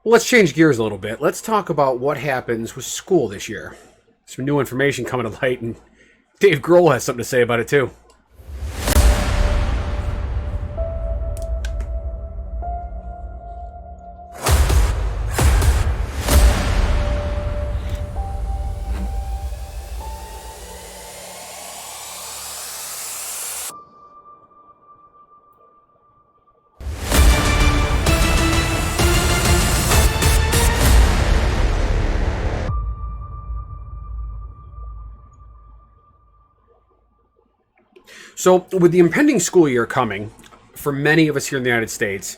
Well, let's change gears a little bit. Let's talk about what happens with school this year. Some new information coming to light, and Dave Grohl has something to say about it too. So, with the impending school year coming, for many of us here in the United States,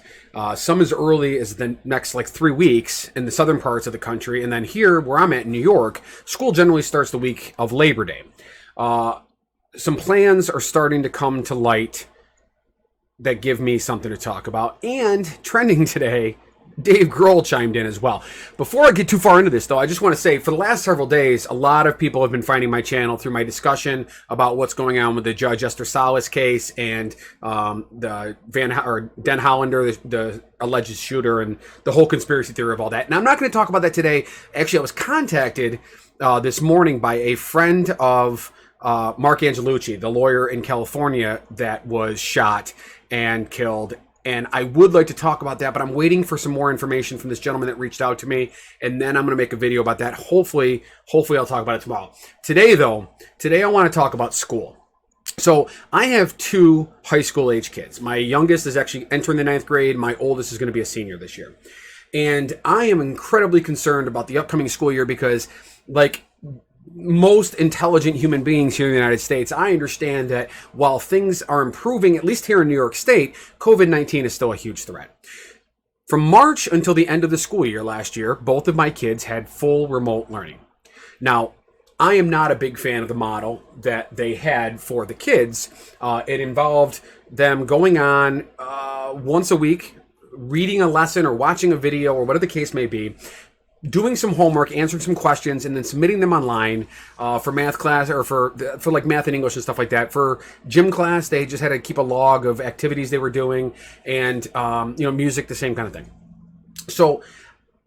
some as early as the next like 3 weeks in the southern parts of the country, and then here where I'm at in New York, school generally starts the week of Labor Day. Some plans are starting to come to light that give me something to talk about. And trending today, Dave Grohl chimed in as well. Before I get too far into this, though, I just want to say for the last several days, a lot of people have been finding my channel through my discussion about what's going on with the Judge Esther Salas case and the Den Hollander, the alleged shooter, and the whole conspiracy theory of all that. Now, I'm not going to talk about that today. Actually, I was contacted this morning by a friend of Mark Angelucci, the lawyer in California that was shot and killed. And I would like to talk about that, but I'm waiting for some more information from this gentleman that reached out to me, and then I'm going to make a video about that. Hopefully I'll talk about it tomorrow. Today I want to talk about school. So I have two high school age kids. My youngest is actually entering the 9th grade. My oldest is going to be a senior this year. And I am incredibly concerned about the upcoming school year because, like most intelligent human beings here in the United States, I understand that while things are improving, at least here in New York State, COVID-19 is still a huge threat. From March until the end of the school year last year, both of my kids had full remote learning. Now, I am not a big fan of the model that they had for the kids. It involved them going on once a week, reading a lesson or watching a video or whatever the case may be, doing some homework, answering some questions, and then submitting them online for math class or for like math and English and stuff like that. For gym class, they just had to keep a log of activities they were doing, and music, the same kind of thing. So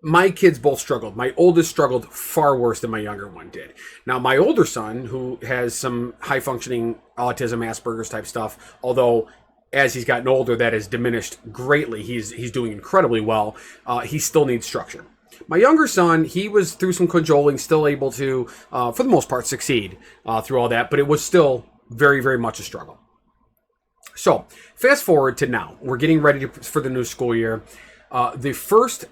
my kids both struggled. My oldest struggled far worse than my younger one did. Now, my older son, who has some high-functioning autism, Asperger's type stuff, although as he's gotten older, that has diminished greatly. He's doing incredibly well. He still needs structure. My younger son, he was through some cajoling, still able to, for the most part, succeed through all that, but it was still very, very much a struggle. So, fast forward to now. We're getting ready for the new school year. The first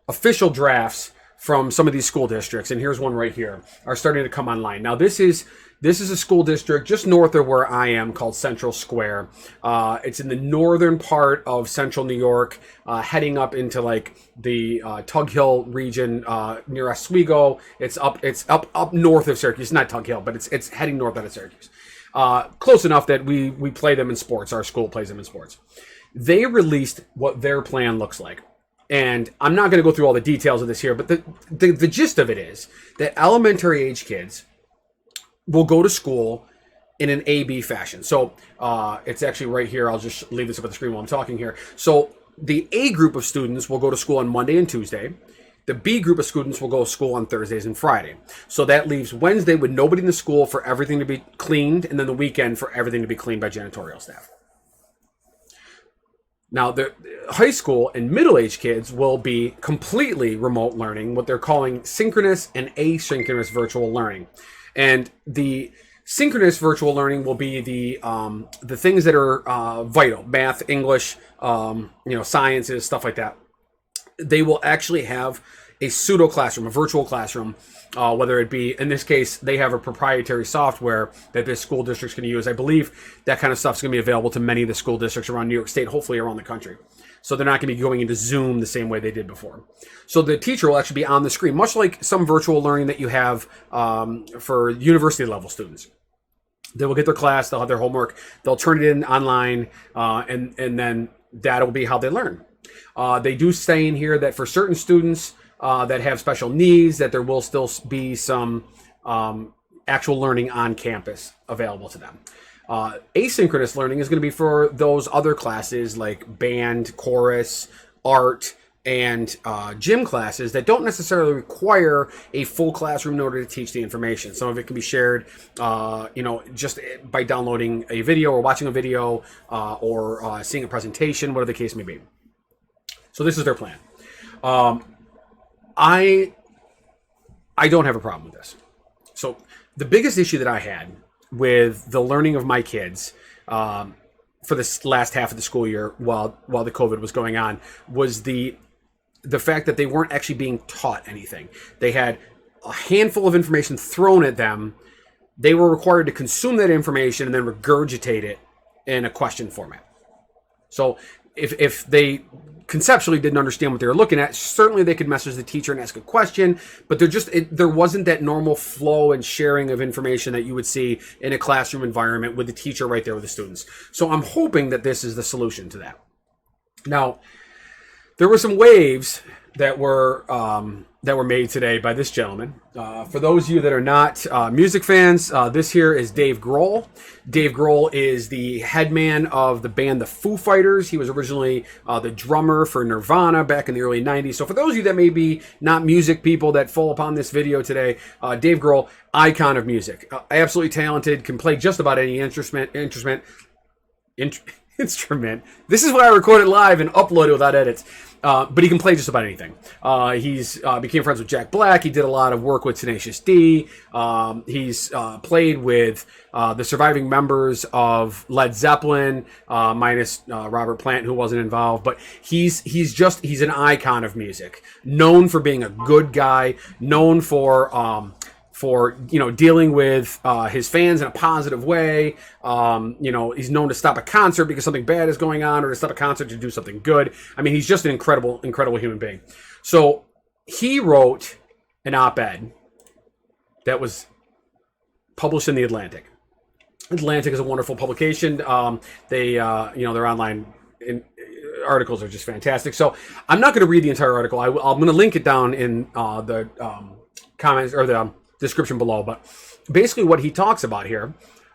official drafts from some of these school districts, and here's one right here, are starting to come online. Now, this is a school district just north of where I am called Central Square. It's in the northern part of central New York, heading up into like the Tug Hill region near Oswego. It's up north of Syracuse. It's not Tug Hill, but it's heading north out of Syracuse. Close enough that we play them in sports. Our school plays them in sports. They released what their plan looks like. And I'm not going to go through all the details of this here, but the gist of it is that elementary age kids will go to school in an A-B fashion. So it's actually right here. I'll just leave this up on the screen while I'm talking here. So the A group of students will go to school on Monday and Tuesday. The B group of students will go to school on Thursdays and Friday. So that leaves Wednesday with nobody in the school for everything to be cleaned, and then the weekend for everything to be cleaned by janitorial staff. Now, the high school and middle-aged kids will be completely remote learning, what they're calling synchronous and asynchronous virtual learning. And the synchronous virtual learning will be the things that are vital: math, English, sciences, stuff like that. They will actually have a pseudo classroom, a virtual classroom, whether it be, in this case, they have a proprietary software that this school district's going to use. I believe that kind of stuff is going to be available to many of the school districts around New York State, hopefully around the country. So they're not going to be going into Zoom the same way they did before. So the teacher will actually be on the screen, much like some virtual learning that you have for university level students. They will get their class, they'll have their homework, they'll turn it in online, and then that'll be how they learn. They do say in here that for certain students that have special needs, that there will still be some actual learning on campus available to them. Asynchronous learning is going to be for those other classes like band, chorus, art, and gym classes that don't necessarily require a full classroom in order to teach the information. Some of it can be shared, just by downloading a video or watching a video or seeing a presentation, whatever the case may be. So this is their plan. I don't have a problem with this. So the biggest issue that I had with the learning of my kids for this last half of the school year while the COVID was going on was the fact that they weren't actually being taught anything. They had a handful of information thrown at them. They were required to consume that information and then regurgitate it in a question format. So if they conceptually didn't understand what they were looking at, certainly they could message the teacher and ask a question, but there wasn't that normal flow and sharing of information that you would see in a classroom environment with the teacher right there with the students. So I'm hoping that this is the solution to that. Now, there were some waves that were made today by this gentleman. For those of you that are not music fans, this here is Dave Grohl. Dave Grohl is the headman of the band the Foo Fighters. He was originally the drummer for Nirvana back in the early 90s. So for those of you that may be not music people that fall upon this video today, Dave Grohl, icon of music. Absolutely talented, can play just about any instrument. This is why I record it live and upload it without edits. But he can play just about anything. He's became friends with Jack Black. He did a lot of work with Tenacious D. He's played with the surviving members of Led Zeppelin, minus Robert Plant, who wasn't involved. But he's an icon of music, known for being a good guy, known for dealing with his fans in a positive way. He's known to stop a concert because something bad is going on, or to stop a concert to do something good. I mean, he's just an incredible human being. So he wrote an op-ed that was published in the Atlantic. Atlantic is a wonderful publication. Their online articles are just fantastic. So I'm not going to read the entire article. I'm going to link it down in the comments or the description below. But basically what he talks about here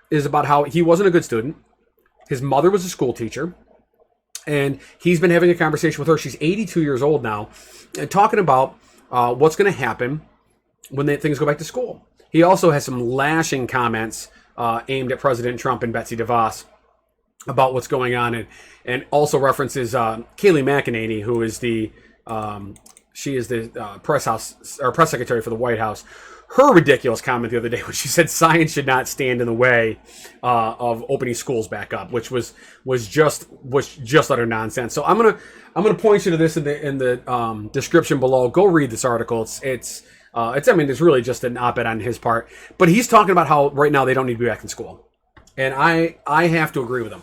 is about how he wasn't a good student. His mother was a school teacher, and he's been having a conversation with her. She's 82 years old now, and talking about what's going to happen when things go back to school. He also has some lashing comments aimed at President Trump and Betsy DeVos about what's going on, and also references Kayleigh McEnany, who is the press secretary for the White House. Her ridiculous comment the other day when she said science should not stand in the way of opening schools back up, which was just utter nonsense. So I'm gonna point you to this in the description below. Go read this article. It's really just an op-ed on his part, but he's talking about how right now they don't need to be back in school, and I have to agree with him.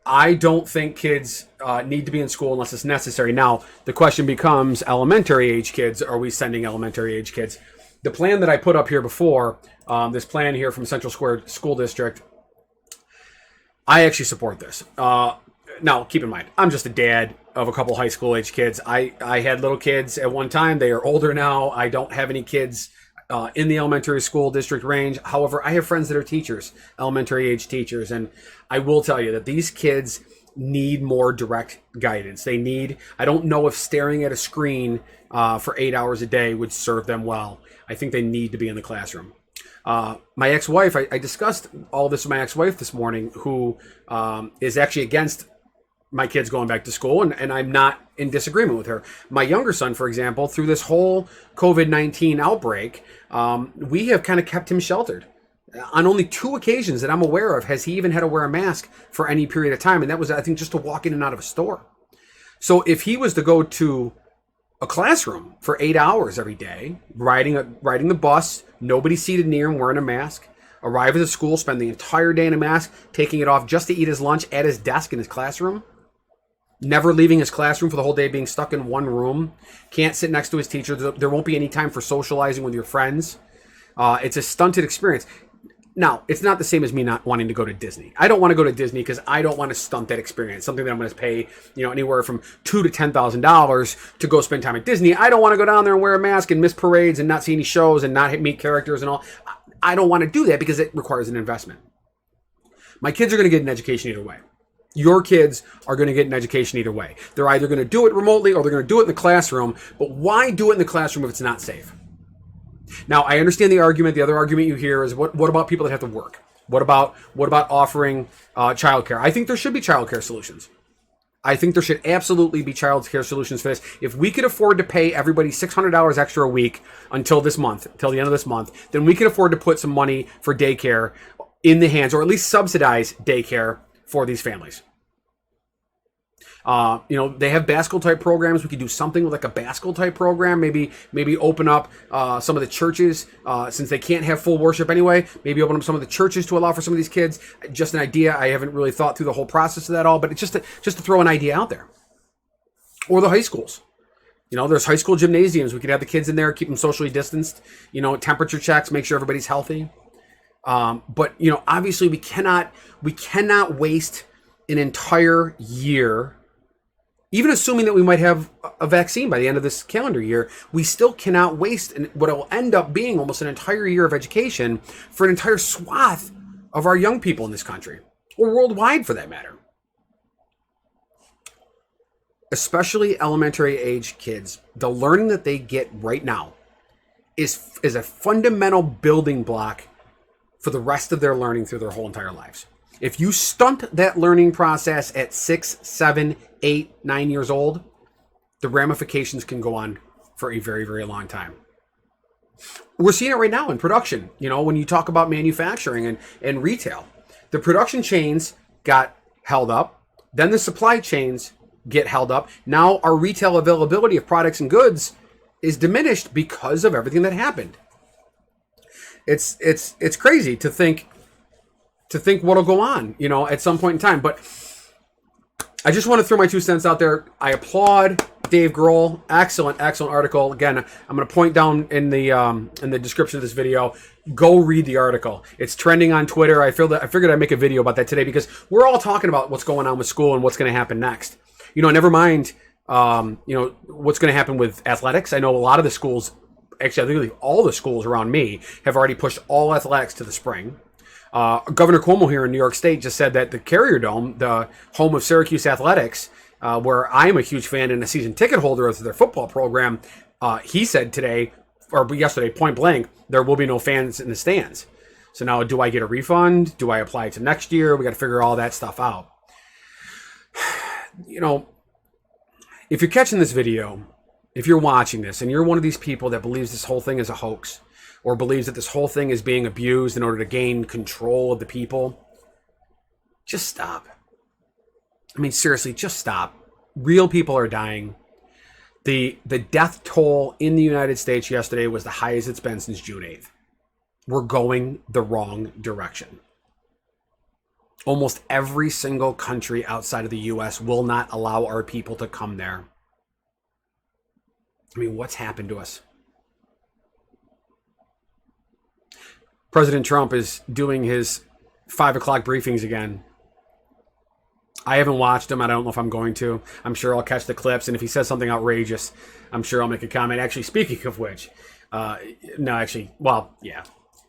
I don't think kids need to be in school unless it's necessary. Now the question becomes: elementary age kids? Are we sending elementary age kids? The plan that I put up here before, this plan here from Central Square School District, I actually support this. Now, keep in mind, I'm just a dad of a couple high school age kids. I had little kids at one time. They are older now. I don't have any kids in the elementary school district range. However, I have friends that are teachers, elementary age teachers, and I will tell you that these kids need more direct guidance. I don't know if staring at a screen for 8 hours a day would serve them well. I think they need to be in the classroom. My ex-wife, I discussed all this with my ex-wife this morning, who is actually against my kids going back to school, and I'm not in disagreement with her. My younger son, for example, through this whole COVID-19 outbreak, we have kind of kept him sheltered. On only 2 occasions that I'm aware of has he even had to wear a mask for any period of time, and that was, I think, just to walk in and out of a store. So if he was to go to a classroom for 8 hours every day, riding the bus, nobody seated near him, wearing a mask, arrive at the school, spend the entire day in a mask, taking it off just to eat his lunch at his desk in his classroom, never leaving his classroom for the whole day, being stuck in one room, can't sit next to his teacher, there won't be any time for socializing with your friends. It's a stunted experience. Now, it's not the same as me not wanting to go to Disney. I don't want to go to Disney because I don't want to stunt that experience. Something that I'm going to pay, anywhere from $2,000 to $10,000 to go spend time at Disney. I don't want to go down there and wear a mask and miss parades and not see any shows and not meet characters and all. I don't want to do that because it requires an investment. My kids are going to get an education either way. Your kids are going to get an education either way. They're either going to do it remotely or they're going to do it in the classroom. But why do it in the classroom if it's not safe? Now, I understand the argument. The other argument you hear is, what about people that have to work? What about offering childcare? I think there should be childcare solutions. I think there should absolutely be childcare solutions for this. If we could afford to pay everybody $600 extra a week until this month, until the end of this month, then we could afford to put some money for daycare in the hands, or at least subsidize daycare for these families. They have Baskel type programs. We could do something with like a Baskel type program. Maybe open up some of the churches, since they can't have full worship anyway. Maybe open up some of the churches to allow for some of these kids. Just an idea. I haven't really thought through the whole process of that all, but it's just to throw an idea out there. Or the high schools. There's high school gymnasiums. We could have the kids in there, keep them socially distanced. Temperature checks, make sure everybody's healthy. But obviously we cannot waste an entire year. Even assuming that we might have a vaccine by the end of this calendar year, we still cannot waste what will end up being almost an entire year of education for an entire swath of our young people in this country, or worldwide for that matter. Especially elementary age kids, the learning that they get right now is a fundamental building block for the rest of their learning through their whole entire lives. If you stunt that learning process at 6, 7, 8, 9 years old, the ramifications can go on for a very, very long time. We're seeing it right now in production. When you talk about manufacturing and retail, the production chains got held up. Then the supply chains get held up. Now our retail availability of products and goods is diminished because of everything that happened. It's crazy to think what'll go on, at some point in time. But I just want to throw my 2 cents out there. I applaud Dave Grohl. Excellent article. Again, I'm going to point down in the description of this video. Go read the article. It's trending on Twitter. I figured I'd make a video about that today because we're all talking about what's going on with school and what's going to happen next. Never mind, what's going to happen with athletics. I know a lot of the schools, actually, I think all the schools around me have already pushed all athletics to the spring. Governor Cuomo here in New York State just said that the Carrier Dome, the home of Syracuse Athletics, where I am a huge fan and a season ticket holder of their football program, he said today, or yesterday, point blank, there will be no fans in the stands. So now, do I get a refund? Do I apply to next year? We got to figure all that stuff out. If you're catching this video, if you're watching this, and you're one of these people that believes this whole thing is a hoax, or believes that this whole thing is being abused in order to gain control of the people, just stop. Seriously, just stop. Real people are dying. The death toll in the United States yesterday was the highest it's been since June 8th. We're going the wrong direction. Almost every single country outside of the U.S. will not allow our people to come there. What's happened to us? President Trump is doing his 5 o'clock briefings again. I haven't watched them. I don't know if I'm going to. I'm sure I'll catch the clips. And if he says something outrageous, I'm sure I'll make a comment. Actually, speaking of which,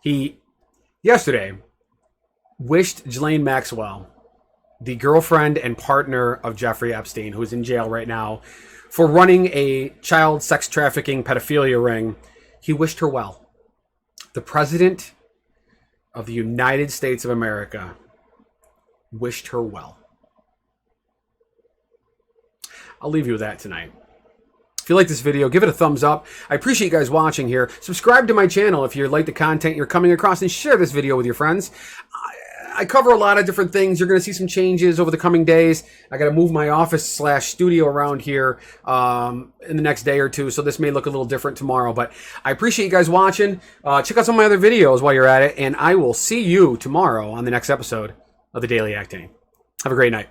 he yesterday wished Ghislaine Maxwell, the girlfriend and partner of Jeffrey Epstein, who's in jail right now, for running a child sex trafficking pedophilia ring. He wished her well. The president of the United States of America wished her well. I'll leave you with that tonight. If you like this video, give it a thumbs up. I appreciate you guys watching here. Subscribe to my channel if you like the content you're coming across, and share this video with your friends. I cover a lot of different things. You're going to see some changes over the coming days. I got to move my office/studio around here in the next day or two, so this may look a little different tomorrow. But I appreciate you guys watching. Check out some of my other videos while you're at it, and I will see you tomorrow on the next episode of the Daily Octane. Have a great night.